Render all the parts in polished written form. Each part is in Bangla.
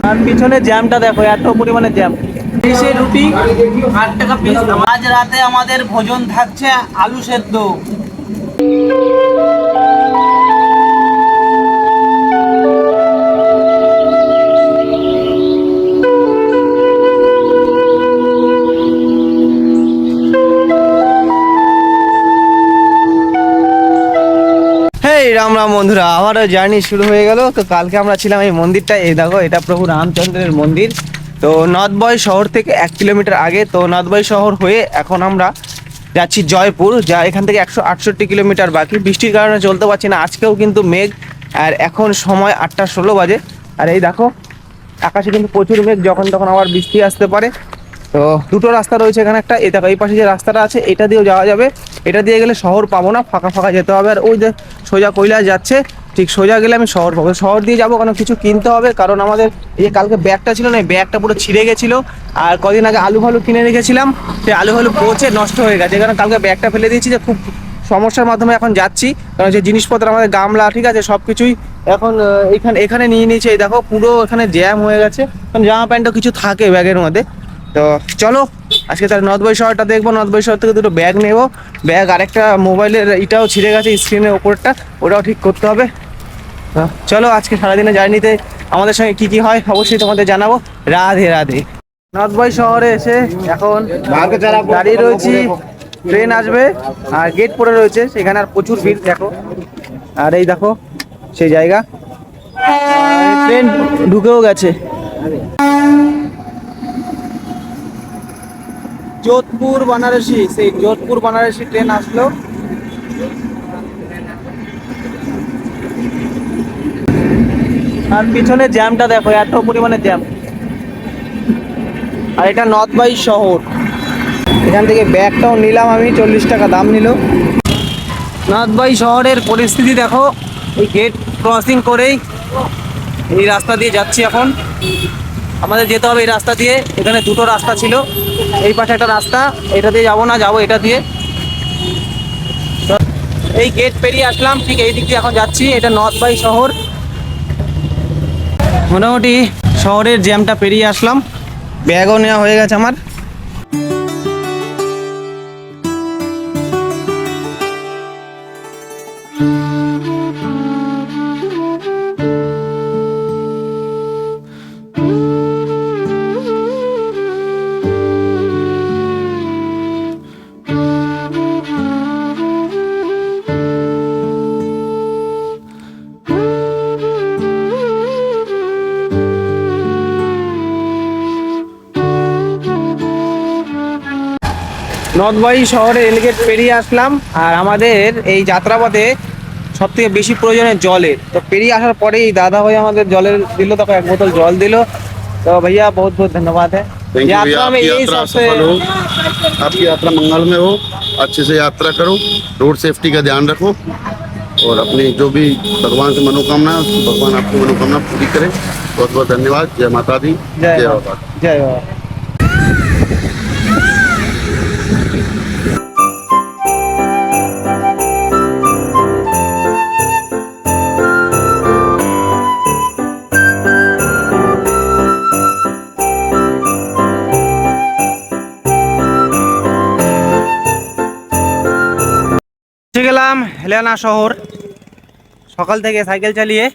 আর পিছনে জ্যামটা দেখো, এত পরিমাণে জ্যাম। দেশে রুটি 8 টাকা পিস। আজ রাতে আমাদের ভোজন থাকছে আলু সেদ্ধ। রাম রাম বন্ধুরা, আমারও জার্নি শুরু হয়ে গেল। তো কালকে আমরা ছিলাম এই মন্দিরটা, এই দেখো এটা প্রভু রামচন্দ্রের মন্দির। তো নর্থবয় শহর থেকে 1 কিলোমিটার আগে। তো নর্থবয় শহর হয়ে এখন আমরা যাচ্ছি জয়পুর, যা এখান থেকে 168 কিলোমিটার বাকি। বৃষ্টির কারণে চলতে পারছি না, আজকেও কিন্তু মেঘ। আর এখন সময় 8টা 16 বাজে। আর এই দেখো আকাশে কিন্তু প্রচুর মেঘ, যখন তখন আবার বৃষ্টি আসতে পারে। তো দুটো রাস্তা রয়েছে এখানে, একটা এই দেখো এই পাশে যে রাস্তাটা আছে এটা দিয়েও যাওয়া যাবে। এটা দিয়ে গেলে শহর পাবো না, ফাঁকা ফাঁকা যেতে হবে। আর ওই যে সোজা কৈলাস যাচ্ছে, ঠিক সোজা গেলে আমি শহর পাবো। শহর দিয়ে যাবো কারণ কিছু কিনতে হবে, কারণ আমাদের এই যে কালকে ব্যাগটা ছিল না, এই ব্যাগটা পুরো ছিঁড়ে গেছিলো। আর কদিন আগে আলু ফালু কিনে রেখেছিলাম, সেই আলু ফালু পচে নষ্ট হয়ে গেছে। কারণ কালকে ব্যাগটা ফেলে দিয়েছি, যে খুব সমস্যার মাধ্যমে এখন যাচ্ছি। কারণ যে জিনিসপত্র আমাদের গামলা ঠিক আছে সব কিছুই এখন এখানে নিয়ে নিয়েছে। এই দেখো পুরো এখানে জ্যাম হয়ে গেছে, কারণ জামা প্যান্টও কিছু থাকে ব্যাগের মধ্যে। তো চলো আজকে তাহলে নর্থবয় শহরটা দেখবো। নর্থবয় শহর থেকে দুটো ব্যাগ নেবো। ব্যাগ আরেকটা মোবাইলের এটাও ছিঁড়ে গেছে স্ক্রিনের ওপরটা, ওটাও ঠিক করতে হবে। চলো আজকে সারাদিনে জার্নিতে আমাদের সঙ্গে কি কি হয় অবশ্যই তোমাদের জানাবো। রাধে রাধে। নর্থবয় শহরে এসে এখন দাঁড়িয়ে রয়েছি, ট্রেন আসবে আর গেট পড়ে রয়েছে সেখানে, আর প্রচুর ভিড় দেখো। আর এই দেখো সেই জায়গা, ট্রেন ঢুকেও গেছে। যোধপুর বানারসি, সেই যোধপুর বানারসি ট্রেন আসলো। আর পিছনে জ্যামটা দেখো, এত পরিমাণে জ্যাম। আর এটা নর্থবয় শহর। এখান থেকে ব্যাগটাও নিলাম আমি, 40 টাকা দাম নিল। নর্থবয় শহরের পরিস্থিতি দেখো, এই গেট ক্রসিং করেই এই রাস্তা দিয়ে যাচ্ছি এখন। আমাদের যেতে হবে এই রাস্তা দিয়ে। এখানে দুটো রাস্তা ছিল, এই পাশে একটা রাস্তা, এটা দিয়ে যাবো না, যাবো এটা দিয়ে। এই গেট পেরিয়ে আসলাম, ঠিক এই দিক দিয়ে এখন যাচ্ছি। এটা নর্থবয় শহর। মোটামুটি শহরের জ্যামটা পেরিয়ে আসলাম, ব্যাগও নেওয়া হয়ে গেছে আমার। নর্থবয় শহরে রেলগেট পেরিয়ে আসলাম। আর আমাদের এই যাত্রাপথে সব থেকে বেশি প্রয়োজনে জলের। তো পেরিয়ে আসার পরেই দাদা ভাই আমাদের জলের দিল, তখন 1 বোতল জল দিল। तो भैया बहुत बहुत धन्यवाद है। यात्रा में यही सबसे आपकी यात्रा मंगल में हो, अच्छे से यात्रा करो, रोड सेफ्टी का ध्यान रखो और अपनी जो भी भगवान की मनोकामना है भगवान आपकी मनोकामना पूरी करे। बहुत बहुत धन्यवाद। जय माता दी, जय बाबा, जय बाबा। গেলাম হেলেনা শহর, সকাল থেকে সাইকেল চালিয়ে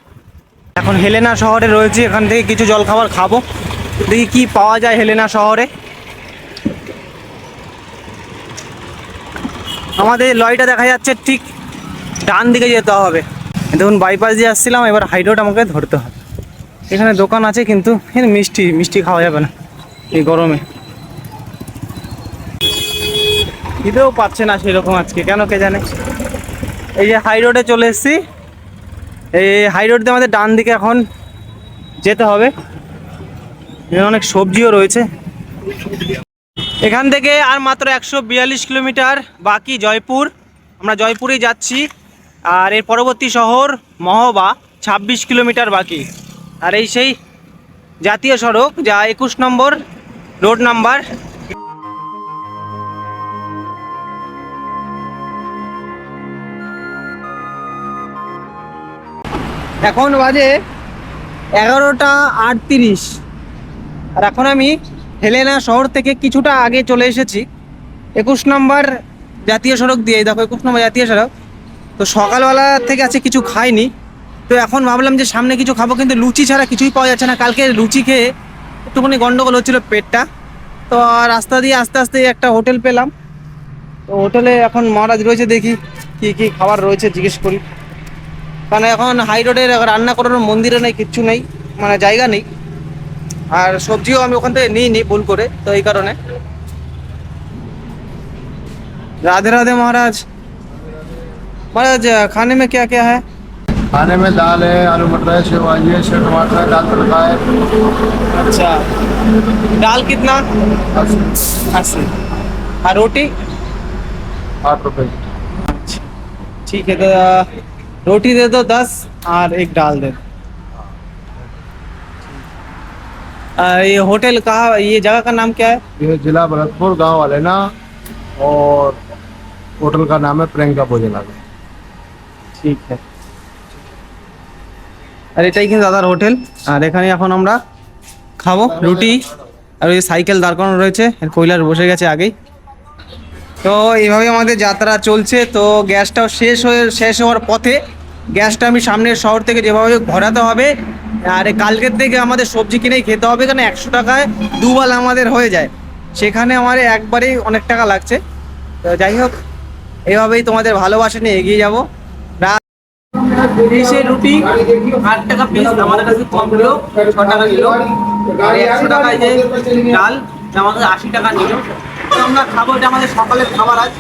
এখন হেলেনা শহরে রয়েছে। এখান থেকে কিছু জলখাবার খাবো, দেখি কি পাওয়া যায় হেলেনা শহরে। আমাদের লরিটা দেখা যাচ্ছে ঠিক ডান দিকে যেতে হবে। দেখুন বাইপাস দিয়ে আসছিলাম, এবার হাই রোড আমাকে ধরতে হবে। এখানে দোকান আছে কিন্তু এখানে মিষ্টি খাওয়া যাবে না এই গরমে। খিদেও পাচ্ছে না সেরকম আজকে, কেন কে জানে। এই যে হাই রোডে চলে এসেছি, এই হাই রোড দিয়ে আমাদের ডান দিকে এখন যেতে হবে। এখানে অনেক সবজিও রয়েছে। এখান থেকে আর মাত্র 142 কিলোমিটার বাকি জয়পুর। আমরা জয়পুরেই যাচ্ছি। আর এর পরবর্তী শহর মহোবা, 26 কিলোমিটার বাকি। আর এই সেই জাতীয় সড়ক, যা 21 নম্বর রোড নাম্বার। এখন বাজে 11টা 38। আর এখন আমি হেলেনা শহর থেকে কিছুটা আগে চলে এসেছি 21 নম্বর জাতীয় সড়ক দিয়ে। দেখো 21 নম্বর জাতীয় সড়ক। তো সকালবেলা থেকে আছে কিছু খাইনি, তো এখন ভাবলাম যে সামনে কিছু খাবো, কিন্তু লুচি ছাড়া কিছুই পাওয়া যাচ্ছে না। কালকে লুচি খেয়ে একটুখানি গন্ডগোল হচ্ছিল পেটটা। তো রাস্তা দিয়ে আস্তে আস্তে একটা হোটেল পেলাম। তো হোটেলে এখন মহারাজ রয়েছে, দেখি কি কি খাবার রয়েছে জিজ্ঞেস করি। কারণ এখন হাই রোডে রান্না করার মন্দিরও নেই, কিচ্ছু নেই, মানে জায়গা নেই। আর সবজিও আমি ওখান থেকে নিইনি ভুল করে, তো এই কারণে। राधे राधे महाराज। महाराज खाने में क्या क्या है? खाने में दाल है, आलू मटर है, सेव भाजी है, सेव टमाटर है, दाल तड़का है। अच्छा, दाल कितना? 80। और रोटी? 8 रुपए। ठीक है, तो रोटी दे दो 10 और एक दाल दे दो। ये होटल कहाँ, ये जगह का नाम क्या है? ये जिला भरतपुर, गांव वाले ना, और होटल का नाम है प्रियंका भोजनालय। ঠিক আছে। আর এটাই কিন্তু দাদার হোটেল। আর এখানে এখন আমরা খাবো রুটি, আর ওই সাইকেল দাঁড় করানো রয়েছে, কয়লার বসে গেছে আগেই। তো এইভাবে আমাদের যাত্রা চলছে। তো গ্যাসটাও শেষ হওয়ার পথে। গ্যাসটা আমি সামনের শহর থেকে যেভাবে ভরাতে হবে, আর কালকের থেকে আমাদের সবজি কিনেই খেতে হবে, কারণ 100 টাকায় দুবেলা আমাদের হয়ে যায়। সেখানে আমার একবারেই অনেক টাকা লাগছে। তো যাই হোক, এইভাবেই তোমাদের ভালোবাসা নিয়ে এগিয়ে যাবো। দেশে রুটি 8 টাকা পিস, আমাদের কাছে কম নিল, 6 টাকা নিল। আর 100 টাকায় যে ডাল, আমাদের 80 টাকা নিল। তো আমরা খাবো, এটা আমাদের সকালের খাবার। আজ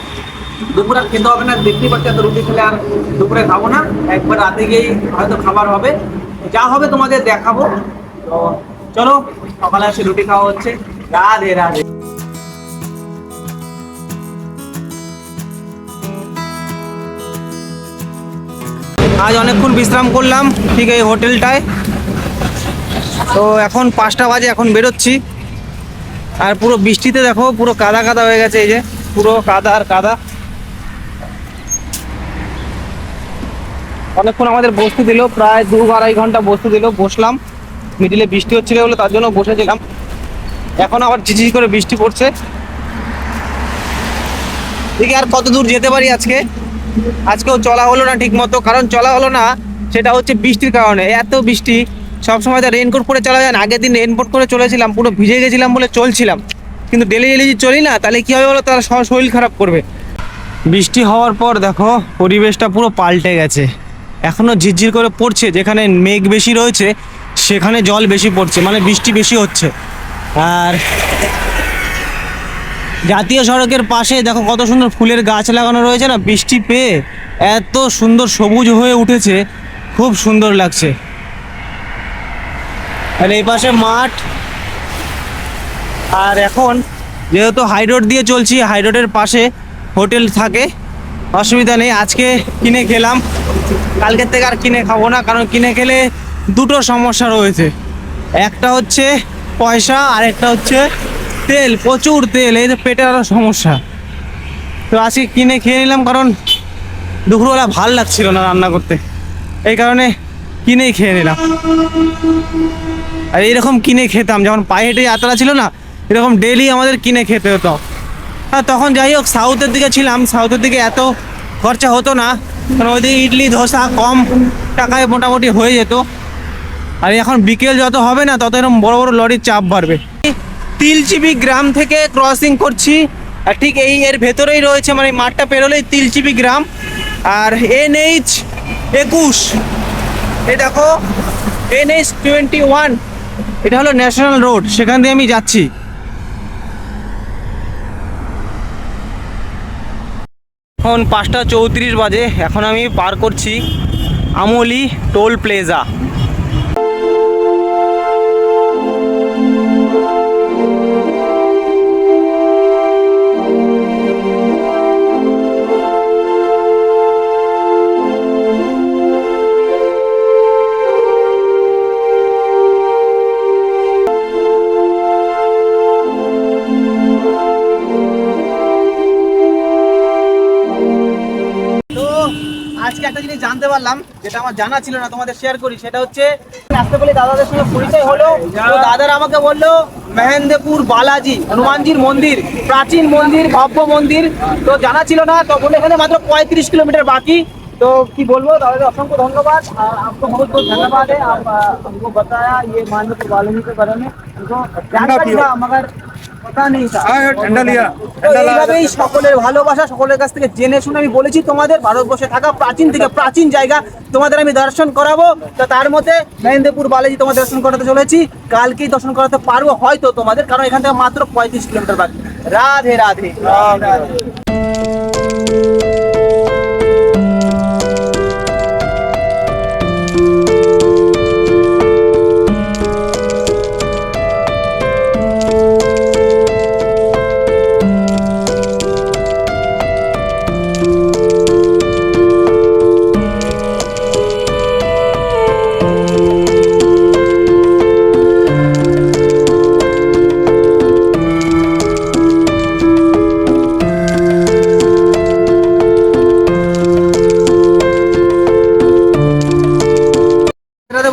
দুপুরে খেতে হবে না, দেখতেই পাচ্ছি এত রুটি খেলে আর দুপুরে খাবো না, একবার রাতে গিয়েই হয়তো খাবার হবে। যা হবে তোমাদের দেখাবো। তো চলো, সকালে এসে রুটি খাওয়া হচ্ছে। রাধে রাধে। আজ অনেকক্ষণ বিশ্রাম করলাম ঠিক এই হোটেলটায়। তো এখন 5টা বাজে, এখন বেরোচ্ছি। আর পুরো বৃষ্টিতে দেখো পুরো কাদা কাদা হয়ে গেছে, এই যে পুরো কাদা আর কাদা। অনেকক্ষণ আমাদের বসতে দিল, প্রায় 2-2.5 ঘন্টা বসতে দিল। বসলাম, মিডিলে বৃষ্টি হচ্ছিল বলে তার জন্য বসেছিলাম। এখন আবার ঝিঝি করে বৃষ্টি পড়ছে। দেখি আর কত দূর যেতে পারি আজকে। আজকেও চলা হলো না ঠিক মতো, কারণ চলা হলো না সেটা হচ্ছে বৃষ্টির কারণে। এত বৃষ্টি, সবসময় তো রেনকোট পরে চলা যায় না। আগের দিন রেনকোট করে চলেছিলাম, পুরো ভিজে গেছিলাম বলে চলছিলাম। কিন্তু ডেলি ডেলি যদি চলি না, তাহলে কী হবে বলো, তারা শরীর খারাপ করবে। বৃষ্টি হওয়ার পর দেখো পরিবেশটা পুরো পাল্টে গেছে। এখনও ঝিরঝির করে পড়ছে, যেখানে মেঘ বেশি রয়েছে সেখানে জল বেশি পড়ছে, মানে বৃষ্টি বেশি হচ্ছে। আর জাতীয় সড়কের পাশে দেখো কত সুন্দর ফুলের গাছ লাগানো রয়েছে না, বৃষ্টি পেয়ে এত সুন্দর সবুজ হয়ে উঠেছে, খুব সুন্দর লাগছে। আর এই পাশে মাঠ। আর এখন যেহেতু হাই রোড দিয়ে চলছি, হাই রোডের পাশে হোটেল থাকে, অসুবিধা নেই। আজকে কিনে খেলাম, কালকের থেকে আর কিনে খাবো না, কারণ কিনে খেলে দুটো সমস্যা রয়েছে। একটা হচ্ছে পয়সা, আর একটা হচ্ছে তেল, প্রচুর তেল, এই পেটের আরও সমস্যা। তো আজকে কিনে খেয়ে নিলাম, কারণ দুপুরবেলা ভাল লাগছিল না রান্না করতে, এই কারণে কিনেই খেয়ে নিলাম। আর এইরকম কিনে খেতাম যখন পায়ে হেঁটে যাত্রা ছিল না, এরকম ডেলি আমাদের কিনে খেতে হতো। আর তখন যাই হোক সাউথের দিকে ছিলাম, সাউথের দিকে এত খরচা হতো না, কারণ ওইদিকে ইডলি ধোসা কম টাকায় মোটামুটি হয়ে যেত। আর এখন বিকেল যত হবে না, তত এরকম বড় বড় লরির চাপ বাড়বে। তিলচিবি গ্রাম থেকে ক্রসিং করছি, আর ঠিক এর ভেতরেই রয়েছে, মানে মাঠটা পেরোলেই তিলচিবি গ্রাম। আর NH 21, এই দেখো NH 21, এটা হলো ন্যাশনাল রোড, সেখান দিয়ে আমি যাচ্ছি। এখন 5টা 34 বাজে, এখন আমি পার করছি আমলি টোল প্লাজা। আজকে একটা জিনিস জানতে জানতে পারলাম, যেটা আমার জানা ছিল না, তোমাদের শেয়ার করি। সেটা হচ্ছে আসতে বলে দাদাদের সঙ্গে পরিচয় হলো। তো দাদারা আমাকে বললো মেহেন্দেপুর বালাজি হনুমানজির মন্দির, প্রাচীন মন্দির, ভব্য মন্দির। তো জানা ছিল না, তো বলে এখানে মাত্র 35 কিলোমিটার বাকি। तो की बोलबो दादा, असंख्य धन्यवाद। आपको बहुत बहुत धन्यवाद है, आप हमको बताया ये मानवपुर वालों के बारे में। हमको जानकारी था मगर पता नहीं था। ठंडा लिया তো এইভাবেই সকলের ভালোবাসা, সকলের কাছ থেকে জেনে শুনে আমি বলেছি তোমাদের ভারতবর্ষে থাকা প্রাচীন থেকে প্রাচীন জায়গা তোমাদের আমি দর্শন করাবো। তো তার মধ্যে মেহেন্দেপুর বালাজি তোমাদের দর্শন করাতে চলেছি। কালকেই দর্শন করাতে পারবো হয়তো তোমাদের, কারণ এখান থেকে মাত্র 35 কিলোমিটার বাকি। রাধে রাধে।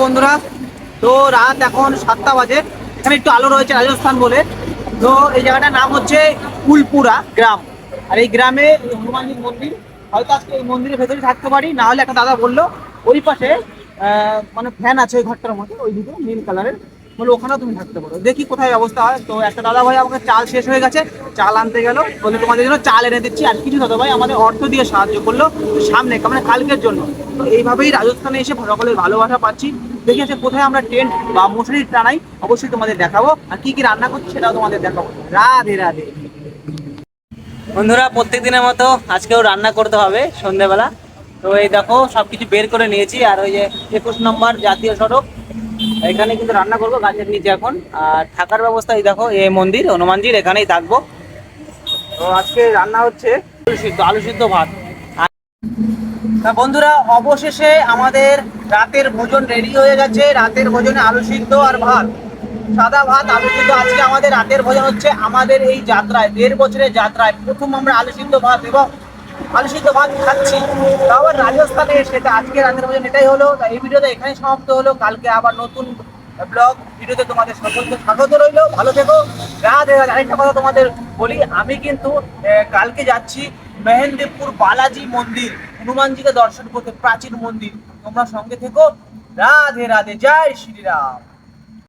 বন্ধুরা, তো রাত এখন 7টা বাজে। এখানে একটু আলো রয়েছে রাজস্থান বলে। তো এই জায়গাটার নাম হচ্ছে ফুলপুরা গ্রাম। আর এই গ্রামে হনুমানজির মন্দির, হয়তো আজকে এই মন্দিরের ভেতরে থাকতে পারি, না হলে একটা দাদা বললো ওই পাশে মানে ফ্যান আছে ওই ঘরটার মধ্যে, ওই দিকে নীল কালারের, বলে ওখানেও তুমি থাকতে পারো। দেখি কোথায় অবস্থা হয়। তো একটা দাদা ভাই আমাকে চাল শেষ হয়ে গেছে, চাল আনতে গেল, বলে তোমাদের জন্য চাল এনে দিচ্ছি। আর কিছু দাদা ভাই আমাদের অর্থ দিয়ে সাহায্য করলো সামনে, মানে কালকের জন্য। তো এইভাবেই রাজস্থানে এসে সকলের ভালোবাসা পাচ্ছি। দেখি আছে কোথায় আমরা টেন্ট বা মশারি টানাই, অবশ্যই তোমাদের দেখাবো। আর কি কি রান্না করছি সেটাও তোমাদের দেখাবো। রাধে রাধে। বন্ধুরা, প্রত্যেক দিনের মতো আজকেও রান্না করতে হবে সন্ধ্যেবেলা। তো এই দেখো সবকিছু বের করে নিয়েছি। আর ওই যে 21 নম্বর জাতীয় সড়ক, এখানে কিন্তু রান্না করবো গাছের নিচে এখন। আর থাকার ব্যবস্থা এই দেখো, এই মন্দির হনুমানজির, এখানেই থাকবো। তো আজকে রান্না হচ্ছে আলু সিদ্ধ ভাত। তা বন্ধুরা, অবশেষে আমাদের রাতের ভোজন রেডি হয়ে গেছে। রাতের ভোজনে আলু সিদ্ধ আর ভাত, সাদা ভাত আলু সিদ্ধ। আজকে আমাদের রাতের ভোজন হচ্ছে আমাদের এই যাত্রায়, 1.5 বছরের যাত্রায় প্রথম আমরা আলু সিদ্ধ ভাত এবং আলু সিদ্ধ ভাত খাচ্ছি, তাও আবার রাজস্থানে সেটা। আজকে রাতের ভোজন এটাই হলো। এই ভিডিওটা এখানেই সমাপ্ত হলো। কালকে আবার নতুন ব্লগ ভিডিওতে তোমাদের সকলকে স্বাগত রইলো। ভালো থেকো। রাধে রাধে। আরেকটা কথা তোমাদের বলি, আমি কিন্তু কালকে যাচ্ছি মেহেন্দেপুর বালাজি মন্দির, হনুমানজিকে দর্শন করতে, প্রাচীন মন্দির। তোমরা সঙ্গে থেকো। রাধে রাধে। জয় শ্রীরাম।